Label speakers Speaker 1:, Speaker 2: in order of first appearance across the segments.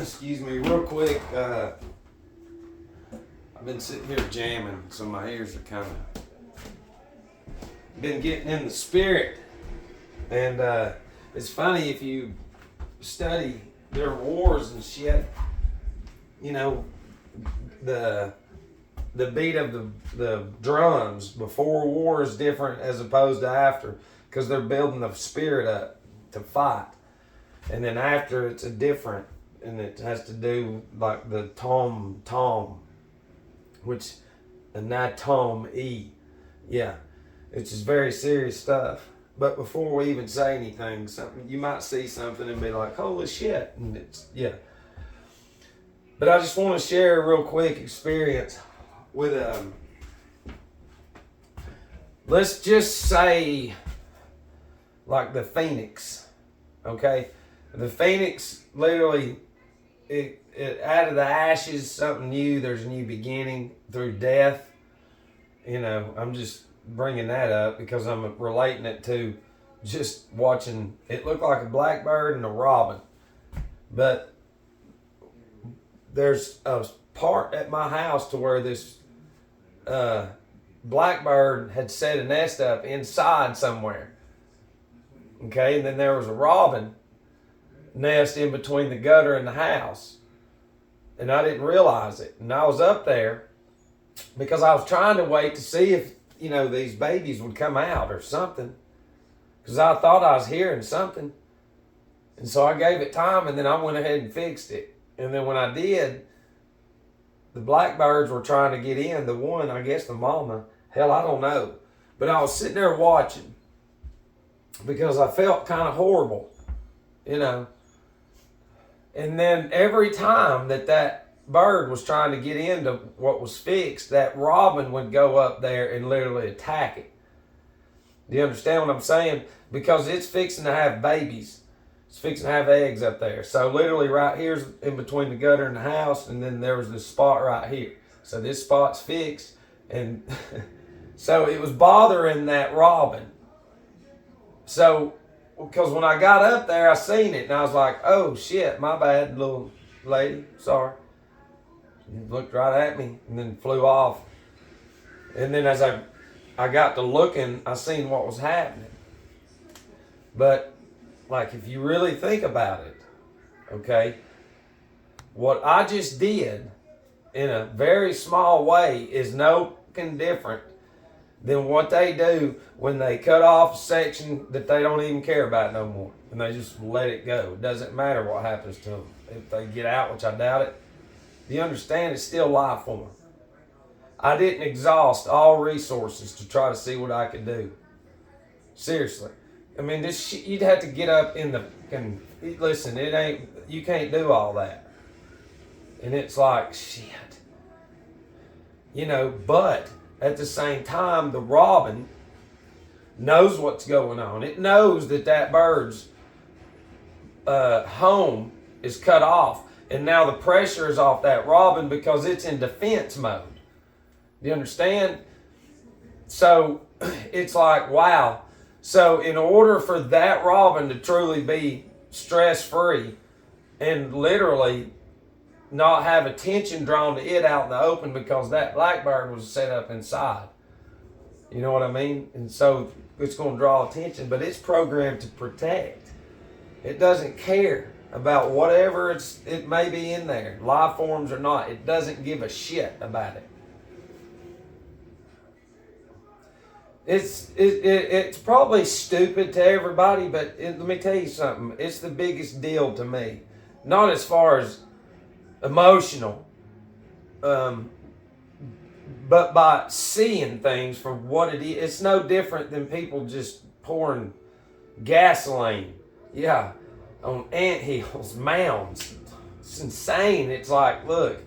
Speaker 1: Excuse me, real quick. I've been sitting here jamming, so my ears are kind of been getting in the spirit. And it's funny if you study their wars and shit. You know, the beat of the drums before war is different as opposed to after, because they're building the spirit up to fight. And then after, it's a different, and it has to do like the tom, which a tom e, yeah, it's just very serious stuff. But before we even say anything, something you might see something and be like, holy shit, and it's But I just want to share a real quick experience with let's just say like the Phoenix, okay? The Phoenix literally, it out of the ashes, something new. There's a new beginning through death. You know, I'm just bringing that up because I'm relating it to just watching. It looked like a blackbird and a robin, but there's a part at my house to where this blackbird had set a nest up inside somewhere. Okay, and then there was a robin nest in between the gutter and the house. And I didn't realize it. And I was up there because I was trying to wait to see if, you know, these babies would come out or something. Because I thought I was hearing something. And so I gave it time, and then I went ahead and fixed it. And then when I did, the blackbirds were trying to get in. The one, I guess the mama, hell, I don't know. But I was sitting there watching because I felt kind of horrible, you know. And then every time that bird was trying to get into what was fixed, that robin would go up there and literally attack it. Do you understand what I'm saying? Because it's fixing to have babies. It's fixing to have eggs up there. So literally right here's in between the gutter and the house, and then there was this spot right here. So this spot's fixed, and so it was bothering that robin. So, because when I got up there, I seen it, and I was like, oh shit, my bad, little lady, sorry. She looked right at me, and then flew off. And then as I got to looking, I seen what was happening. But, like, if you really think about it, okay, what I just did in a very small way is no different than what they do when they cut off a section that they don't even care about no more. And they just let it go. It doesn't matter what happens to them. If they get out, which I doubt it, do you understand? It's still life form. I didn't exhaust all resources to try to see what I could do. Seriously. I mean, this shit, you'd have to get up in the, and listen, it ain't, you can't do all that. And it's like, shit. You know, but at the same time, the robin knows what's going on. It knows that bird's home is cut off. And now the pressure is off that robin because it's in defense mode. Do you understand? So it's like, wow. So in order for that robin to truly be stress-free and literally not have attention drawn to it out in the open because that blackbird was set up inside. You know what I mean? And so it's going to draw attention, but it's programmed to protect. It doesn't care about whatever it may be in there, life forms or not. It doesn't give a shit about it. It's probably stupid to everybody, but let me tell you something. It's the biggest deal to me. Not as far as emotional, but by seeing things for what it is. It's no different than people just pouring gasoline, on anthills, mounds. It's insane. It's like, look,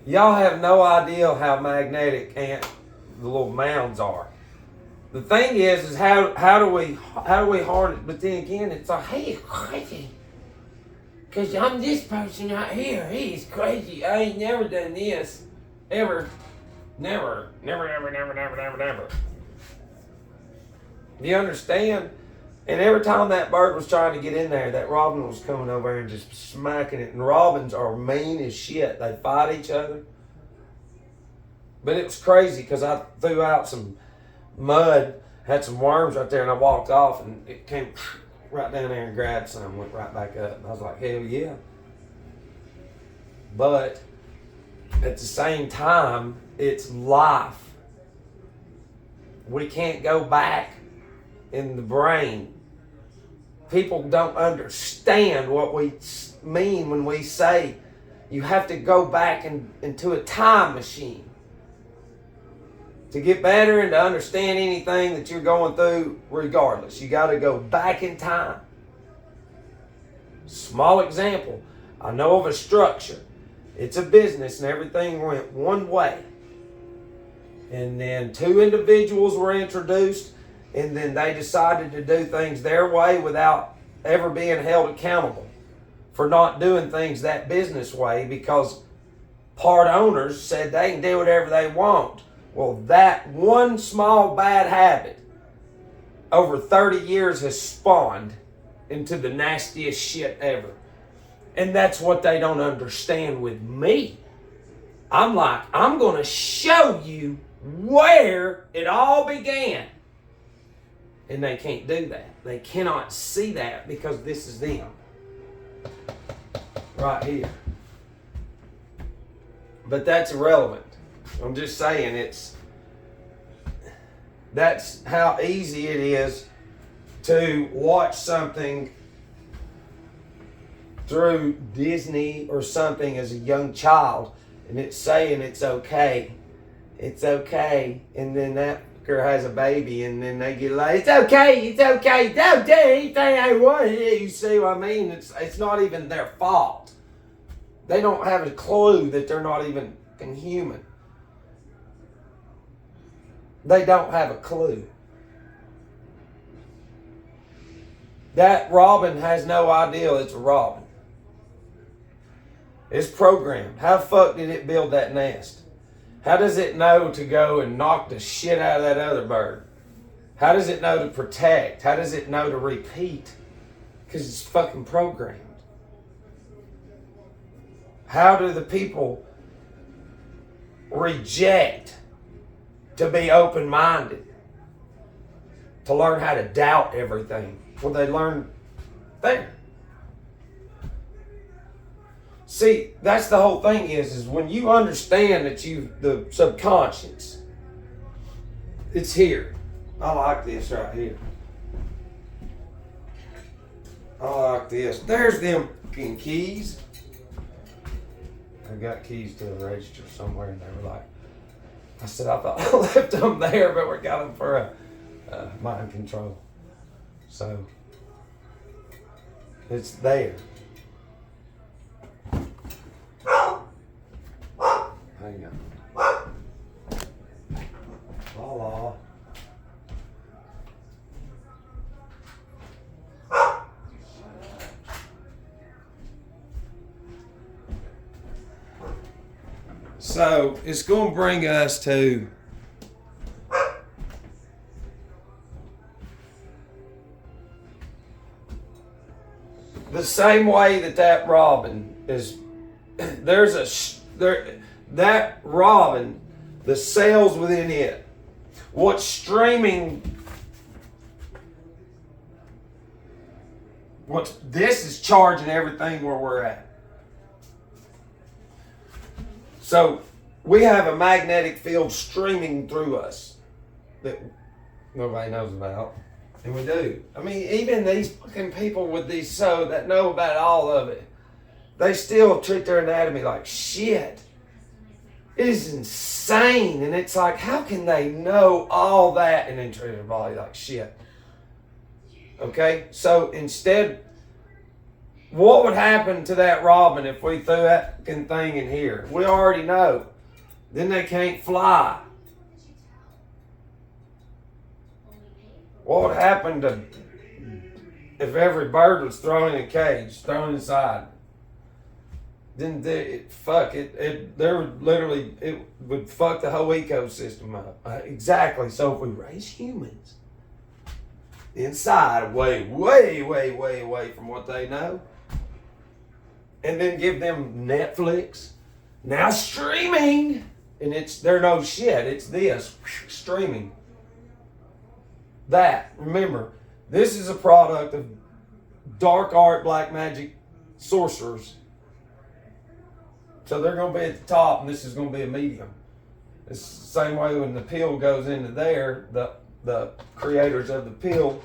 Speaker 1: y'all have no idea how magnetic the little mounds are. The thing is how do we harm it? But then again, it's like, hey, it's crazy. Because I'm this person right here. He's crazy. I ain't never done this. Ever. Never. Never. Do you understand? And every time that bird was trying to get in there, that robin was coming over and just smacking it. And robins are mean as shit. They fight each other. But it was crazy because I threw out some mud, had some worms right there, and I walked off, and it came right down there and grabbed some, went right back up. And I was like, hell yeah. But at the same time, it's life. We can't go back in the brain. People don't understand what we mean when we say you have to go back into a time machine to get better and to understand anything that you're going through regardless. You got to go back in time. Small example. I know of a structure. It's a business and everything went one way. And then two individuals were introduced, and then they decided to do things their way without ever being held accountable for not doing things that business way, because part owners said they can do whatever they want. Well, that one small bad habit over 30 years has spawned into the nastiest shit ever. And that's what they don't understand with me. I'm like, I'm going to show you where it all began. And they can't do that. They cannot see that because this is them. Right here. But that's irrelevant. I'm just saying that's how easy it is to watch something through Disney or something as a young child, and it's saying it's okay. It's okay. And then that girl has a baby, and then they get like, it's okay, don't do anything I want. You see what I mean? It's not even their fault. They don't have a clue that they're not even human. They don't have a clue. That robin has no idea it's a robin. It's programmed. How the fuck did it build that nest? How does it know to go and knock the shit out of that other bird? How does it know to protect? How does it know to repeat? Because it's fucking programmed. How do the people reject to be open-minded? To learn how to doubt everything. Well, they learn there. See, that's the whole thing is when you understand that the subconscious, it's here. I like this right here. I like this. There's them fucking keys. I got keys to the register somewhere, and they were like, I said, I thought I left them there, but we got them for a mind control. So, it's there. Hang on. La. So, it's going to bring us to the same way that robin is. That robin, the cells within it, what's streaming, this is charging everything where we're at. So we have a magnetic field streaming through us that nobody knows about. And we do. I mean, even these fucking people with these that know about all of it, they still treat their anatomy like shit. It is insane. And it's like, how can they know all that and then treat their body like shit? Okay? So instead, what would happen to that robin if we threw that thing in here? We already know. Then they can't fly. What would happen if every bird was thrown in a cage, thrown inside? Then it would fuck the whole ecosystem up. Exactly. So if we raise humans inside, way, way, way, way away from what they know. And then give them Netflix. Now streaming. And they're no shit. It's this. Streaming. That. Remember, this is a product of dark art, black magic sorcerers. So they're going to be at the top, and this is going to be a medium. It's the same way when the pill goes into there, the creators of the pill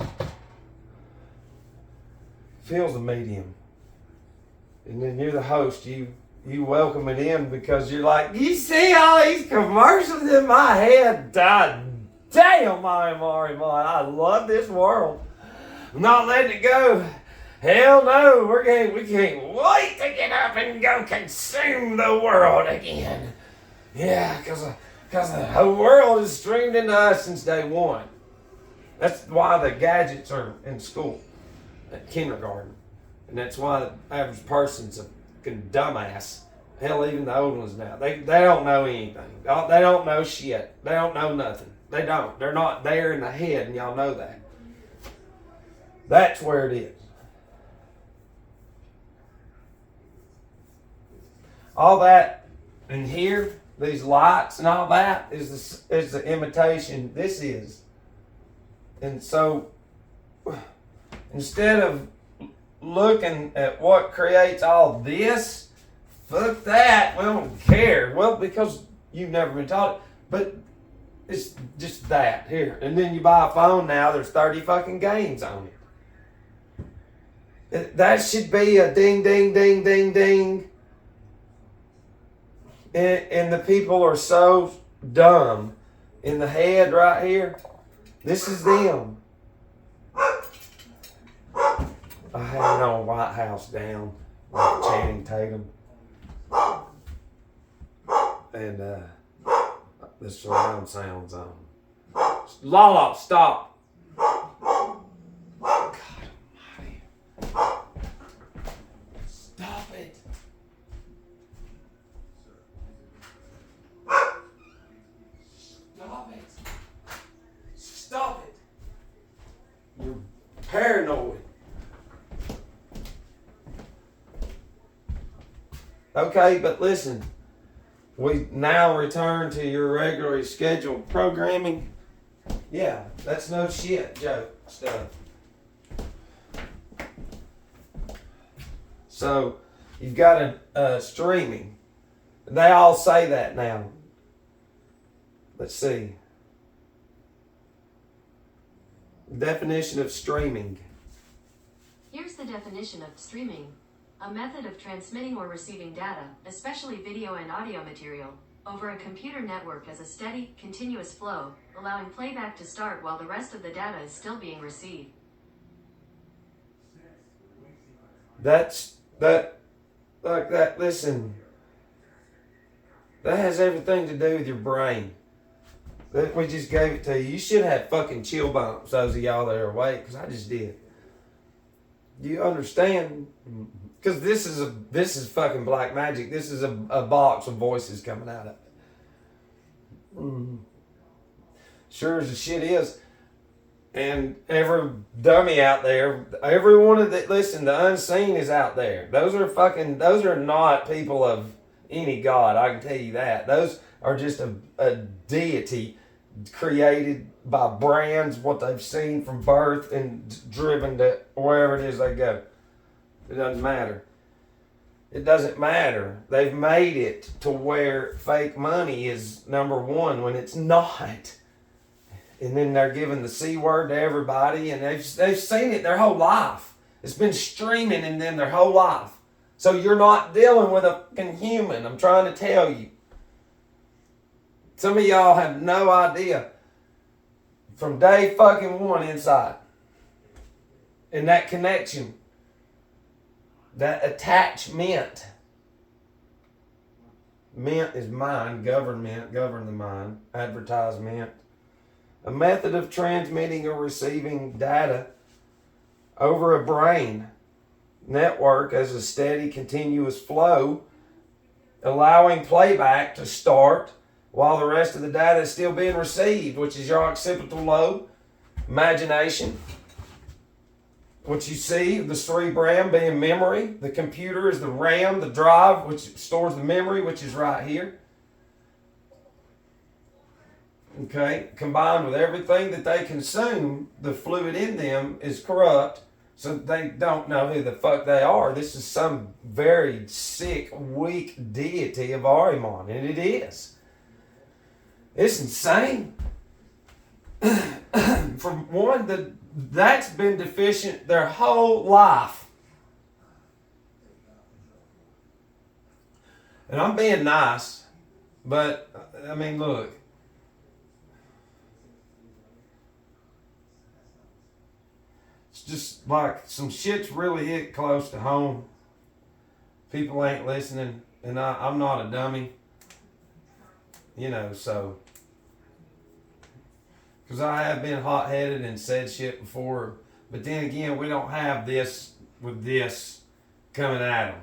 Speaker 1: feels a medium. And then you're the host. You welcome it in because you're like, you see all these commercials in my head? God damn, I love this world. I'm not letting it go. Hell no, we can't wait to get up and go consume the world again. Yeah, because the whole world is streamed into us since day one. That's why the gadgets are in school, at kindergarten. And that's why the average person's a fucking dumbass. Hell, even the old ones now. They don't know anything. They don't know shit. They don't know nothing. They don't. They're not there in the head, and y'all know that. That's where it is. All that in here, these lights and all that is the imitation. This is. And so, instead of looking at what creates all this, fuck that, we don't care. Well, because you've never been taught it. But it's just that here. And then you buy a phone now, there's 30 fucking games on it. That should be a ding, ding, ding, ding, ding. And the people are so dumb in the head right here. This is them. I had it on White House down with Channing Tatum. And the surround sound's on. Lala, stop. God almighty. Stop it. Stop it. Stop it. You're paranoid. Okay, but listen. We now return to your regularly scheduled programming. Yeah, that's no shit joke stuff. So, you've got a streaming. They all say that now. Let's see. Definition of streaming.
Speaker 2: Here's the definition of streaming. A method of transmitting or receiving data, especially video and audio material, over a computer network as a steady, continuous flow, allowing playback to start while the rest of the data is still being received.
Speaker 1: Listen. That has everything to do with your brain. We just gave it to you. You should have fucking chill bumps, those of y'all that are awake, because I just did. You understand? Because this is fucking black magic. This is a box of voices coming out of it. Sure as the shit is. And every dummy out there, everyone that listen, the unseen is out there. Those are not people of any god, I can tell you that. Those are just a deity created by brands, what they've seen from birth and driven to wherever it is they go. It doesn't matter. It doesn't matter. They've made it to where fake money is number one when it's not. And then they're giving the C word to everybody, and they've seen it their whole life. It's been streaming in them their whole life. So you're not dealing with a fucking human, I'm trying to tell you. Some of y'all have no idea. From day fucking one inside. And that connection. That attachment. Ment is mind, government, govern the mind, advertisement. A method of transmitting or receiving data over a brain network as a steady, continuous flow, allowing playback to start while the rest of the data is still being received, which is your occipital lobe, imagination, What you see, the cerebrum being memory. The computer is the RAM, the drive, which stores the memory, which is right here. Okay, combined with everything that they consume, the fluid in them is corrupt, so they don't know who the fuck they are. This is some very sick, weak deity of Ahriman, and it is. It's insane. For one, that's been deficient their whole life. And I'm being nice, but I mean, look. It's just like some shit's really hit close to home. People ain't listening, and I'm not a dummy. You know, so. Because I have been hot-headed and said shit before, but then again, we don't have this with this coming at them.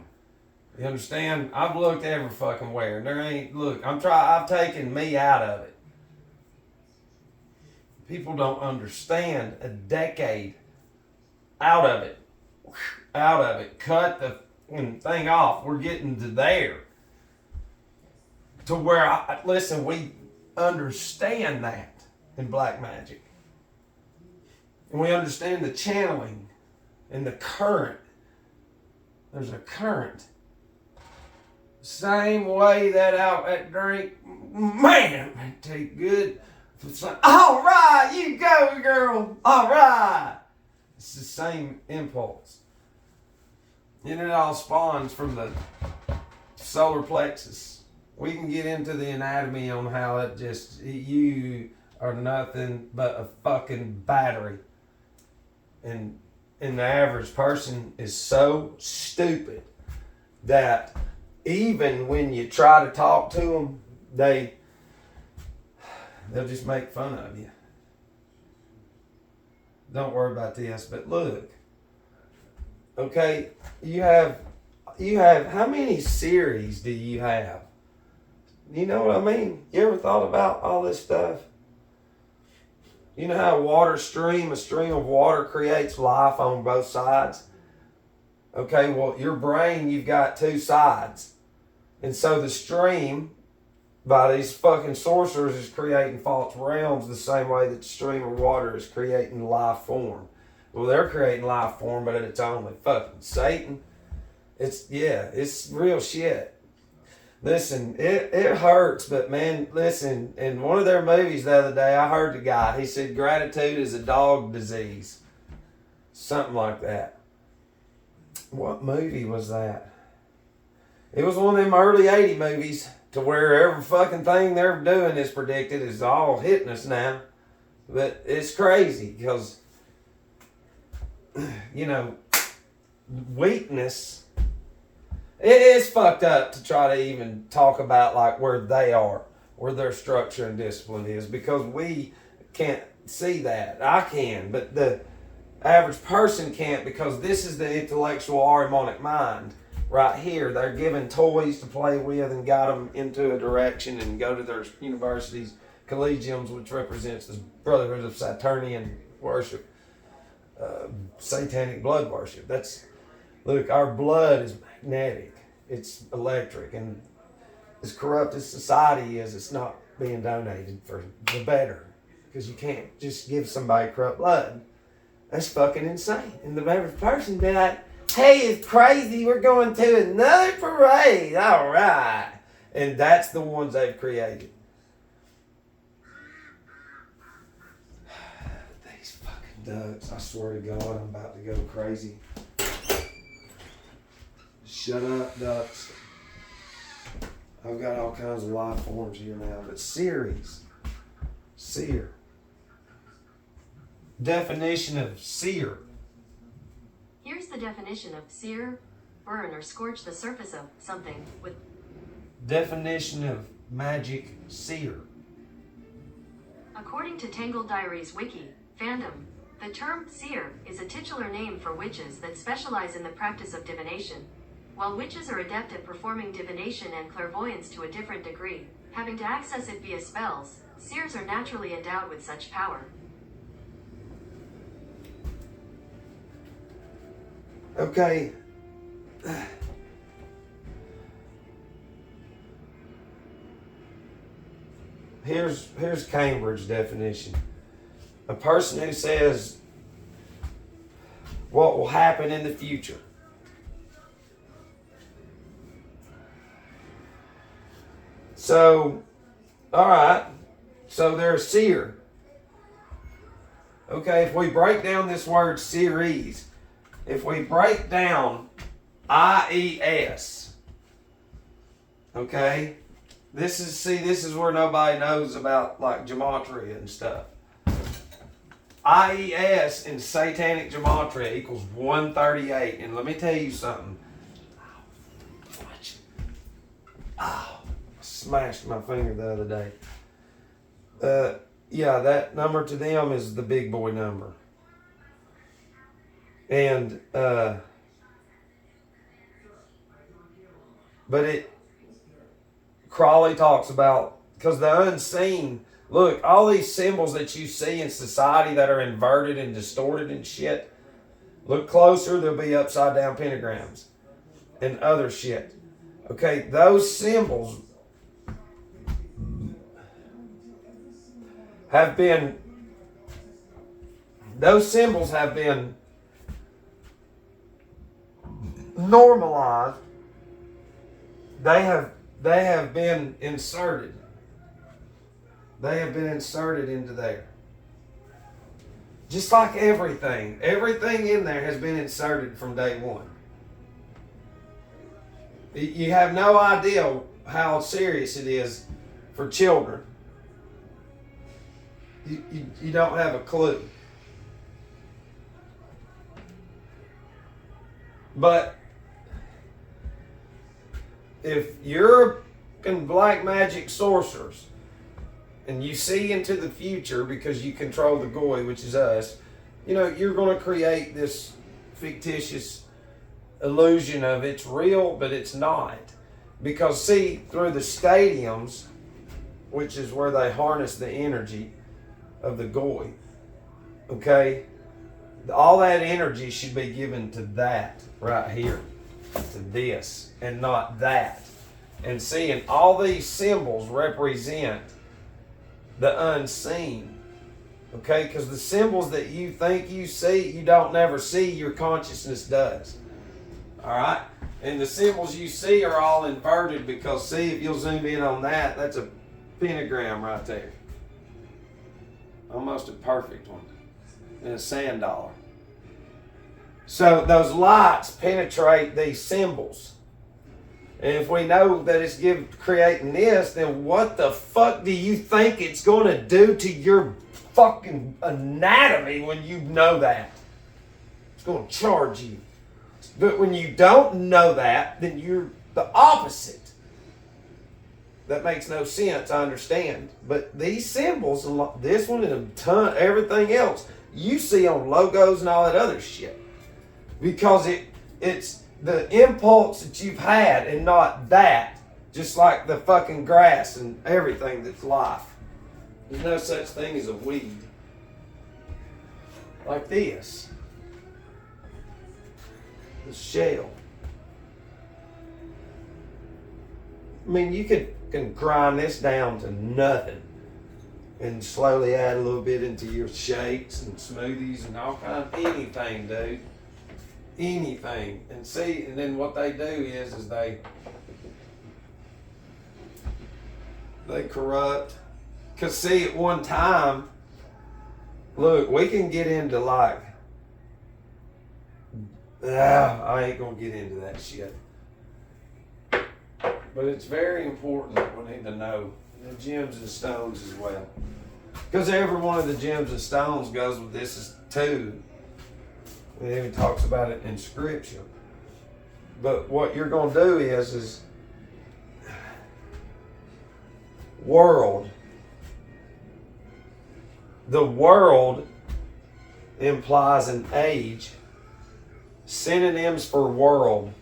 Speaker 1: You understand? I've looked every fucking where. There ain't, look, I've taken me out of it. People don't understand a decade out of it. Out of it. Cut the thing off. We're getting to there. To where, listen, we understand that in black magic. And we understand the channeling and the current. There's a current. Same way that drink, man, it tastes good. It's like, all right, you go, girl. All right. It's the same impulse. And it all spawns from the solar plexus. We can get into the anatomy on how it just, you are nothing but a fucking battery. And the average person is so stupid that even when you try to talk to them, they'll just make fun of you. Don't worry about this, but look. Okay, you have how many series do you have? You know what I mean? You ever thought about all this stuff? You know how a stream of water creates life on both sides? Okay, well, your brain, you've got two sides. And so the stream, by these fucking sorcerers, is creating false realms the same way that the stream of water is creating life form. Well, they're creating life form, but it's only fucking Satan. It's real shit. Listen, it hurts, but man, listen, in one of their movies the other day, I heard the guy, he said gratitude is a dog disease. Something like that. What movie was that? It was one of them early 80 movies to where every fucking thing they're doing is predicted is all hitting us now. But it's crazy because, you know, weakness, it is fucked up to try to even talk about like where they are, where their structure and discipline is, because we can't see that. I can, but the average person can't, because this is the intellectual Ahrimanic mind right here. They're given toys to play with and guide them into a direction and go to their universities, collegiums, which represents the Brotherhood of Saturnian worship, satanic blood worship. Look, our blood is magnetic. It's electric. And as corrupt as society is, it's not being donated for the better. Because you can't just give somebody corrupt blood. That's fucking insane. And the average person be like, hey, it's crazy, we're going to another parade. All right. And that's the ones they've created. These fucking ducks, I swear to God, I'm about to go crazy. Shut up, ducks. I've got all kinds of life forms here now. But Series. Seer. Definition of seer.
Speaker 2: Here's the definition of sear: burn or scorch the surface of something with.
Speaker 1: Definition of magic seer.
Speaker 2: According to Tangled Diaries Wiki, fandom, the term seer is a titular name for witches that specialize in the practice of divination. While witches are adept at performing divination and clairvoyance to a different degree, having to access it via spells, seers are naturally endowed with such power.
Speaker 1: Okay. Here's Cambridge definition. A person who says what will happen in the future. So, all right. So they're a seer. Okay, if we break down this word series, if we break down IES, okay, this is where nobody knows about like gematria and stuff. IES in satanic gematria equals 138, and let me tell you something. Oh, smashed my finger the other day. Yeah, that number to them is the big boy number. And, but Crawley talks about, because the unseen, look, all these symbols that you see in society that are inverted and distorted and shit, look closer, there'll be upside down pentagrams and other shit. Okay, those symbols have been normalized. They have been inserted. They have been inserted into there. Just like everything. Everything in there has been inserted from day one. You have no idea how serious it is for children. You don't have a clue. But if you're in black magic sorcerers and you see into the future because you control the goy, which is us, you're going to create this fictitious illusion of it's real, but it's not. Because see, through the stadiums, which is where they harness the energy of the goy, okay, all that energy should be given to that right here, to this, and not that. And seeing all these symbols represent the unseen, okay, because the symbols that you think you see, you don't never see, your consciousness does. All right, and the symbols you see are all inverted because see, if you'll zoom in on that, that's a pentagram right there. Almost a perfect one. And a sand dollar. So those lights penetrate these symbols. And if we know that it's creating this, then what the fuck do you think it's going to do to your fucking anatomy when you know that? It's going to charge you. But when you don't know that, then you're the opposite. That makes no sense, I understand. But these symbols, this one and a ton, everything else, you see on logos and all that other shit. Because it's the impulse that you've had and not that. Just like the fucking grass and everything that's life. There's no such thing as a weed. Like this. The shell. I mean, you can grind this down to nothing and slowly add a little bit into your shakes and smoothies and all kinds of anything, dude. Anything. And see, and then what they do is they corrupt. Because see, at one time, look, we can get into like, I ain't going to get into that shit. But it's very important that we need to know the gems and stones as well. Because every one of the gems and stones goes with this too. It even talks about it in scripture. But what you're going to do is world. The world implies an age. Synonyms for world.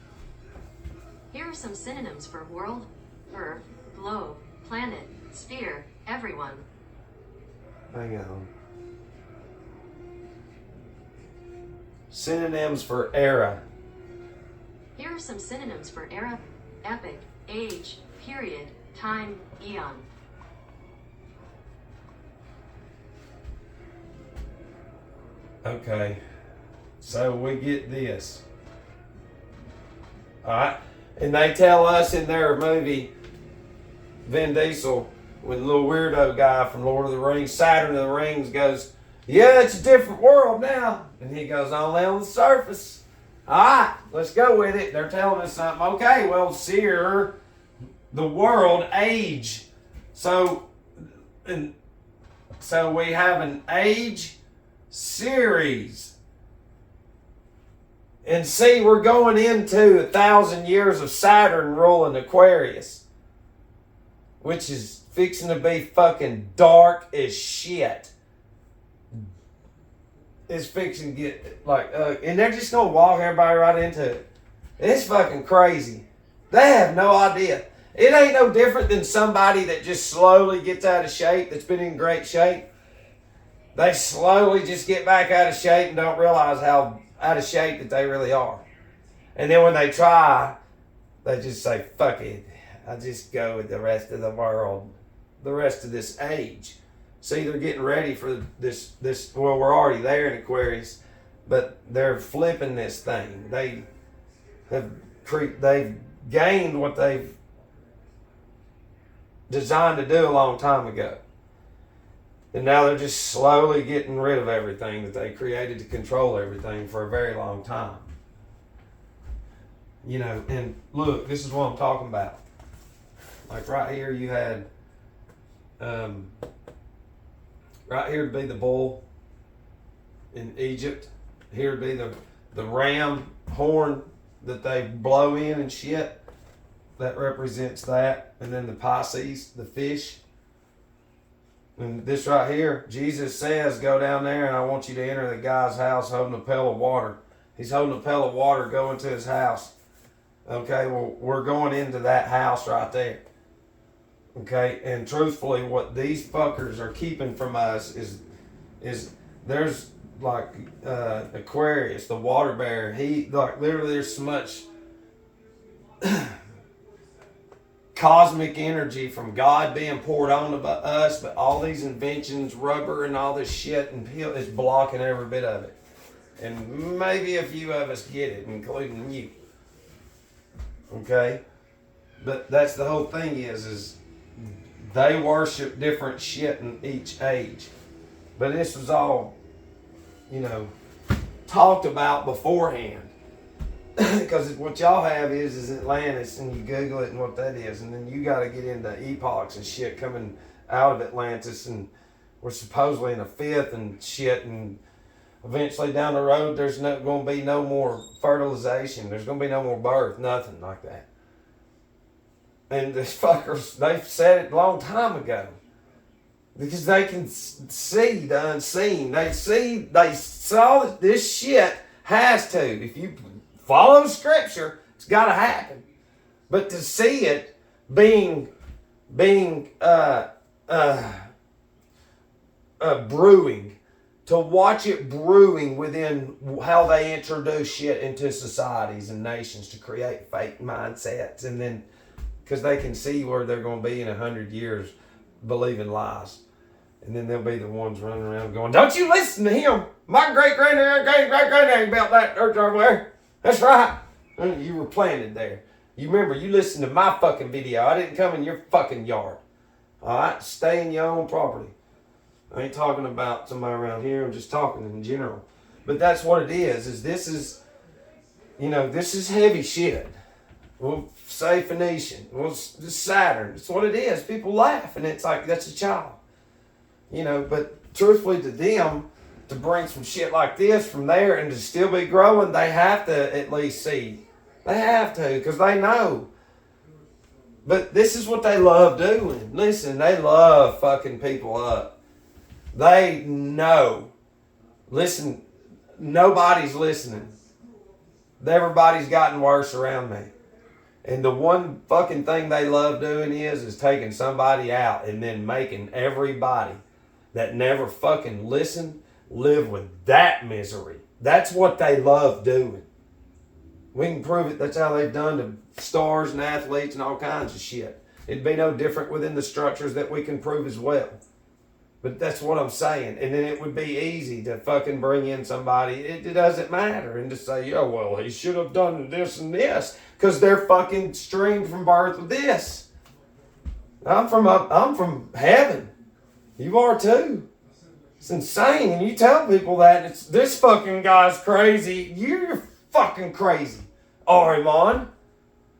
Speaker 2: Here are some synonyms for world: earth, globe, planet, sphere, everyone.
Speaker 1: Hang on. Synonyms for era.
Speaker 2: Here are some synonyms for era, epoch, age, period, time, eon.
Speaker 1: Okay, so we get this. Alright? And they tell us in their movie, Vin Diesel, when the little weirdo guy from Lord of the Rings, Saturn of the Rings, goes, yeah, it's a different world now. And he goes, only on the surface. Alright, let's go with it. They're telling us something. Okay, well, Seer, the world, age. So we have an age series. And see, we're going into 1,000 years of Saturn ruling Aquarius, which is fixing to be fucking dark as shit. It's fixing to get like, and they're just gonna walk everybody right into it. It's fucking crazy. They have no idea. It ain't no different than somebody that just slowly gets out of shape, that's been in great shape. They slowly just get back out of shape and don't realize how out of shape that they really are. And then when they try, they just say, fuck it. I just go with the rest of the world, the rest of this age. See, they're getting ready for this, well, we're already there in Aquarius, but they're flipping this thing. They've gained what they've designed to do a long time ago. And now they're just slowly getting rid of everything that they created to control everything for a very long time. You know, and look, this is what I'm talking about. Like right here you had, right here would be the bull in Egypt. Here would be the ram horn that they blow in and shit. That represents that. And then the Pisces, the fish. And this right here, Jesus says, go down there and I want you to enter the guy's house holding a pail of water. He's holding a pail of water going to his house. Okay, well, we're going into that house right there. Okay, and truthfully, what these fuckers are keeping from us is there's like Aquarius, the water bear. He, like, literally, there's so much cosmic energy from God being poured on to us, but all these inventions, rubber and all this shit and peel is blocking every bit of it. And maybe a few of us get it, including you. Okay? But that's the whole thing is they worship different shit in each age. But this was all, you know, talked about beforehand. Because what y'all have is Atlantis, and you Google it and what that is, and then you got to get into epochs and shit coming out of Atlantis, and we're supposedly in a fifth and shit, and eventually down the road there's not going to be no more fertilization, there's going to be no more birth, nothing like that. And these fuckers, they've said it a long time ago. Because they can see the unseen. They saw that this shit has to. If you follow scripture, it's got to happen. But to see it being brewing, to watch it brewing within how they introduce shit into societies and nations to create fake mindsets, and then because they can see where they're going to be in 100 years believing lies. And then they'll be the ones running around going, don't you listen to him. My great-granddaddy built that church over there. That's right. You were planted there. You remember, you listened to my fucking video. I didn't come in your fucking yard. All right? Stay in your own property. I ain't talking about somebody around here. I'm just talking in general. But that's what it is this is, you know, this is heavy shit. We'll say Phoenician. Well, it's Saturn. It's what it is. People laugh, and it's like, that's a child. You know, but truthfully to them, to bring some shit like this from there and to still be growing, they have to at least see. They have to, because they know. But this is what they love doing. Listen, they love fucking people up. They know. Listen, nobody's listening. Everybody's gotten worse around me. And the one fucking thing they love doing is taking somebody out and then making everybody that never fucking listened live with that misery. That's what they love doing. We can prove it. That's how they've done to stars and athletes and all kinds of shit. It'd be no different within the structures that we can prove as well. But that's what I'm saying. And then it would be easy to fucking bring in somebody. It doesn't matter. And to say, oh, well, he should have done this and this. Because they're fucking streamed from birth with this. I'm from heaven. You are too. It's insane. And you tell people that, and it's, this fucking guy's crazy. You're fucking crazy. Ahriman.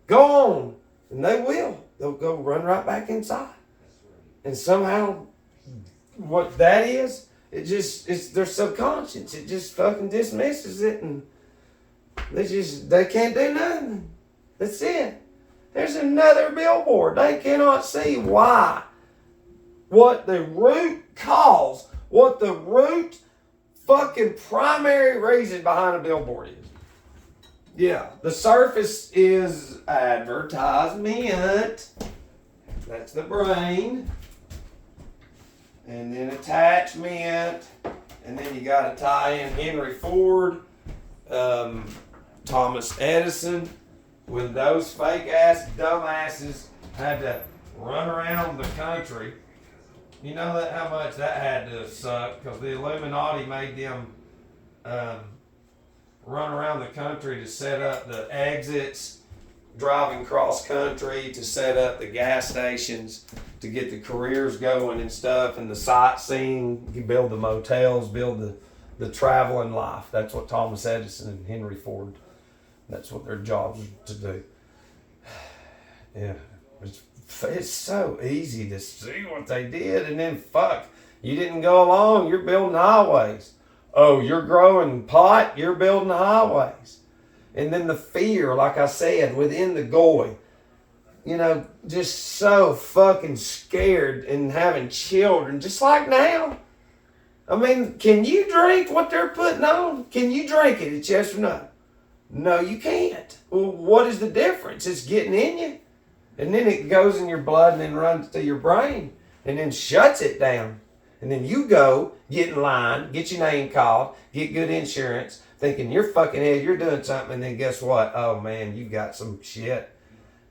Speaker 1: Go on. And they will. They'll go run right back inside. And somehow, what that is, it's their subconscious. It just fucking dismisses it, and they can't do nothing. That's it. There's another billboard. They cannot see why. What the root cause, what the root fucking primary reason behind a billboard is. Yeah, the surface is advertisement. That's the brain. And then attachment. And then you got to tie in Henry Ford, Thomas Edison. When those fake ass dumbasses had to run around the country, you know that how much that had to suck, because the Illuminati made them run around the country to set up the exits, driving cross country to set up the gas stations, to get the careers going and stuff, and the sightseeing. You build the motels, build the traveling life. That's what Thomas Edison and Henry Ford, that's what their jobs to do. Yeah, it's so easy to see what they did, and then fuck, you didn't go along, you're building highways. Oh, you're growing pot, you're building highways. And then the fear, like I said, within the goy, you know, just so fucking scared and having children, just like now. I mean, can you drink what they're putting on? Can you drink it? It's yes or no. No, you can't. Well, what is the difference? It's getting in you. And then it goes in your blood and then runs to your brain and then shuts it down. And then you go, get in line, get your name called, get good insurance, thinking you're fucking head, you're doing something, and then guess what? Oh man, you got some shit.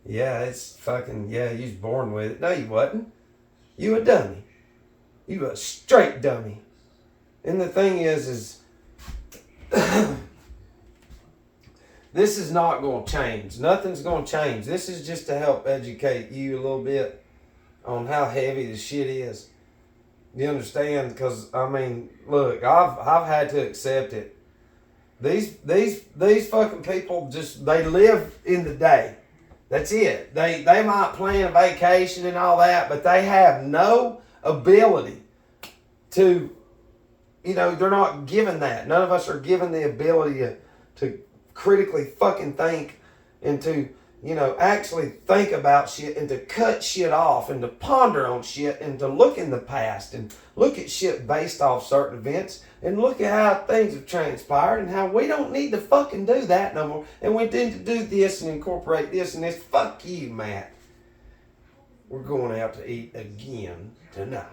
Speaker 1: Yeah, it's fucking, yeah, you was born with it. No, you wasn't. You a dummy. You a straight dummy. And the thing is this is not going to change. Nothing's going to change. This is just to help educate you a little bit on how heavy the shit is. You understand? Because, I mean, look, I've had to accept it. These fucking people just, they live in the day. That's it. They might plan a vacation and all that, but they have no ability to, you know, they're not given that. None of us are given the ability to critically fucking think and to, you know, actually think about shit and to cut shit off and to ponder on shit and to look in the past and look at shit based off certain events and look at how things have transpired and how we don't need to fucking do that no more. And we need to do this and incorporate this and this. Fuck you, Matt. We're going out to eat again tonight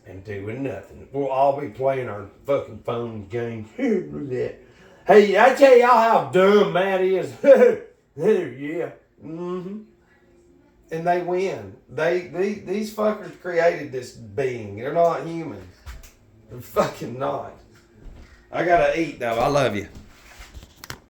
Speaker 1: and doing nothing. We'll all be playing our fucking phone game. Hey, I tell y'all how dumb Matt is. Yeah. Mm-hmm. And they win. These fuckers created this being. They're not human. They're fucking not. I gotta eat though. I love you.